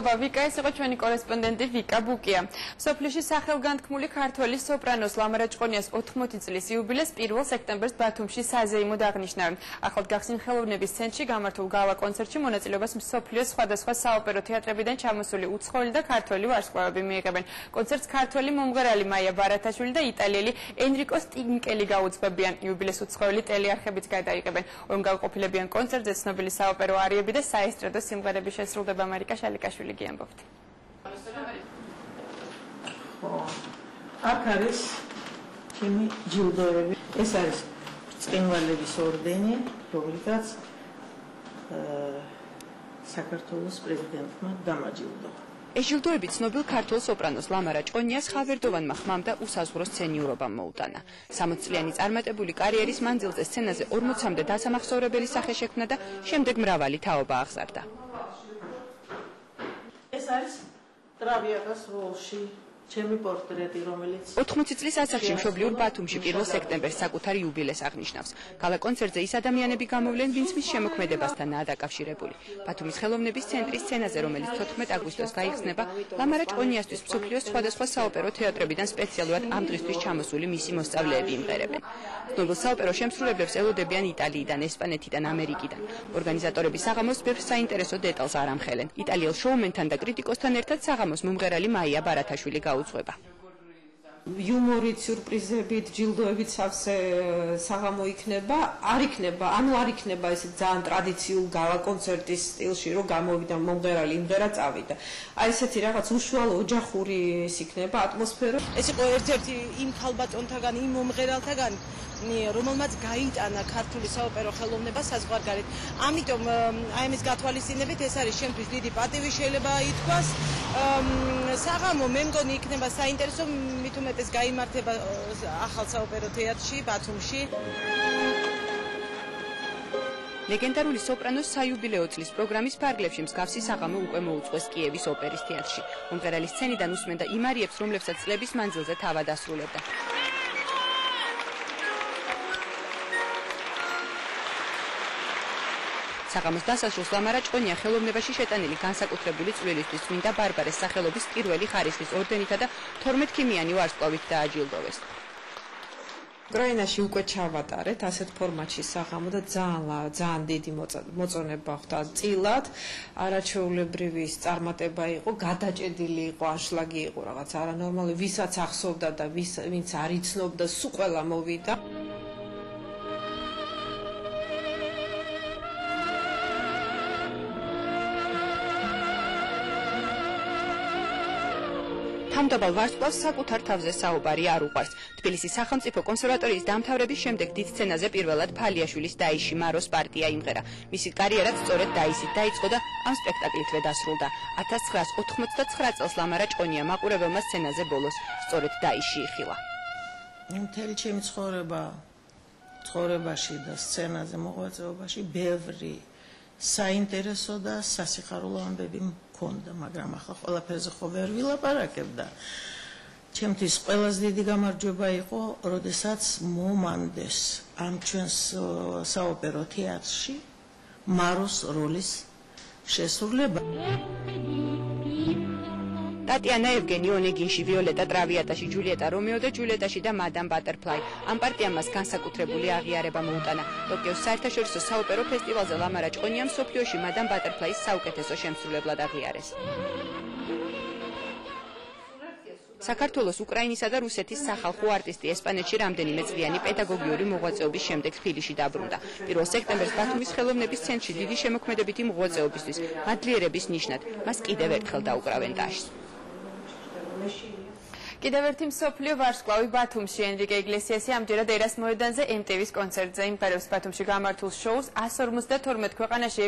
მადლობა ვიკა, ეს იყო ჩვენი კორესპონდენტი ვიკა ბუკია. სოფლიოში სახელგანთქმული ქართველი სოპრანოს ლამარა ჭყონიას 80 წლის იუბილეს 1 სექტემბერს ბათუმში საზეიმოდ აღნიშნავენ. ახლად გახსნილ ხელოვნების ცენტრში გამართულ გალა კონცერტში მონაწილეობას მსოფლიოს სხვადასხვა საოპერო თეატრებიდან ჩამოსული უცხოელი და ქართველი ვარსკვლავები მიიღებენ. კონცერტს ქართველი მომღერალი მაია ბარათაშვილი და იტალიელი ენრიკო სტინკელი გაუძღვებიან. იუბილეს უცხოელი ტელეარხებიც გადაიღებენ. ორმგალყოფილებიან კონცერტზე ცნობილი საოპერო არიები და საესტრადო სიმღერები შესრულდება. მარიკა შალიკაშვილი გიამბობთ. აქ არის ჩემი ჯილდოები. ეს არის ბრწყინვალების ორდენი, რომლითაც საქართველოს პრეზიდენტმა დამაჯილდო. ეს ჯილდოები ცნობილ ქართულ სოპრანოს ლამარა ჭყონიას ხავერდოვანმა ხმამ და უსაზღვრო სცენიურობამ მოუტანა. 60-წლიანი წარმატებული კარიერის მანძილზე სცენაზე 40-მდე დასამახსოვრებელი სახე შექმნა და შემდეგ მრავალი თაობა აღზარდა. ეს არის ტრავიატას როლში ჩემი პორტრეტი, რომელიც 80 წლის ასაკში მშობლიურ ბათუმში 1 სექტემბერს საკუთარ იუბილეს აღნიშნავს. გალა კონცერტზე ის ადამიანები გამოვლენ, ვინც მის შემოქმედებასთანაა დაკავშირებული. ბათუმის ხელოვნების ცენტრის სცენაზე, რომელიც 14 აგვისტოს გაიხსნება, ლამარა ჭყონიასთვის მსოფლიოს სხვადასხვა საოპერო თეატრებიდან სპეციალურად ამ დღისთვის ჩამოსული მისი მოსწავლეები იმღერებენ. ცნობილ საოპერო შემსრულებლებს ელოდებიან იტალიიდან, ესპანეთიდან, ამერიკიდან. ორგანიზატორები საღამოს ბევრ საინტერესო დეტალს არ ამხელენ. იტალიელ შოუმენთან და კრიტიკოსთან ერთად საღამოს მომღერალი მაია ბარათაშვილი უძღვება. იუმორით, სიურპრიზებით, ჯილდოებით სავსე საღამო იქნება, არ იქნება ეს ძალიან ტრადიციულ გალა კონცერტის სტილში, რომ გამოვიდა მომღერალი, იმღერა წავიდა. აი ესეთი რაღაც უშუალო ოჯახური ის იქნება ატმოსფერო. ეს იყო ერთ-ერთი იმ ქალბატონთაგან, იმ მომღერალთაგან, რომელმაც გაიტანა ქართული საოპერო ხელოვნება საზღვარგარეთ. ამიტომ აი ამის გათვალისწინებით ეს არის შემთვის დიდი პატივი შეიძლება ითქვას. საღამო მე მგონი იქნება საინტერესო, მით უმეტეს გაიმართება ახალ საოპერო თეატრში ბათუმში. ლეგენდარული სოპრანოს საიუბილეო წლის პროგრამის ფარგლებში მსგავსი საღამო უკვე მოუწყვეს კიევის ოპერის თეატრში. მომღერალი სცენიდან უსმენდა იმ არიებს, რომლებსაც წლების მანძილზე თავად ასრულებდა. საღამოს დასასრულს ლამარა ჭყონია ხელოვნებაში შეტანილი განსაკუთრებული წვლილისთვის წმინდა ბარბარეს სახელობის პირველი ხარისხის ორდენითა და 12 ქიმიანი ვარსკვლავით დააჯილდოვეს. უკრაინაში უკვე ჩავატარეთ ასეთ ფორმატში საღამო და ძალიან დიდი მოწონება ხვდა წილად. არაჩვეულებრივი წარმატება იყო, გადაჭედილი იყო, ანშლაგი იყო რაღაც არანორმალური, ვისაც ახსოვდა და ვინც არ იცნობდა, სულ ყველა მოვიდა. თამდაბალ ვარსკვლავს საკუთარ თავზე საუბარი არ უყვარს. თბილისის სახელმწიფო კონსერვატორიის დამთავრების შემდეგ დიდ სცენაზე პირველად ფალიაშვილის დაიში მაროს პარტია იმღერა. მისი კარიერაც სწორედ დაისით დაიწყო და ამ სპექტაკლითვე დასრულდა. 1989 წელს ლამარა ჭყონია მაყურებელმა სცენაზე ბოლოს სწორედ დაიში იხილა. მთელი ჩემი ცხოვრებაში და სცენაზე მოღვაწეობაში ბევრი საინტერესო და სასიხარულო ამბები მქონდა, მაგრამ ახლა ყველაფერზე ხო ვერ ვილაპარაკებ და ჩემთვის ყველაზე დიდი გამარჯვება იყო, როდესაც მომანდეს ამ ჩვენს საოპერო თეატრში მაროს როლის შესრულება. ტატიანა ევგენი ონეგინში, ვიოლეტა ტრავიატაში, ჯულიეტა რომეო და ჯულიეტაში და მადამ ბატერფლაი. ამ პარტიამ მას განსაკუთრებული აღიარება მოუტანა. ტოკიოს საერთაშორისო საოპერო ფესტივალზე ლამარა ჭყონიამ მსოფლიოში მადამ ბატერფლაის საუკეთესო შემსრულებლად აღიარეს. საქართველოს, უკრაინისა და რუსეთის სახალხო არტისტი ესპანეთში რამდენიმე წლიანი პედაგოგიური მოღვაწეობის შემდეგ თბილისში დაბრუნდა. 1 სექტემბერს ბათუმის ხელოვნების ცენტრში დიდი შემოქმედებითი მოღვაწეობისთვის მადლიერების ნიშნად მას კიდევ ერთხელ დაუკრავენ ტაშს. კიდევ ერთი მსოფლიო ვარსკვლავი ბათუმში ენრიკე იგლესიასი ამჯერად ერას მოედანზე MTV-ს კონცერტზე იმღერებს. ბათუმში გამართულ შოუს 152 ქვეყანაში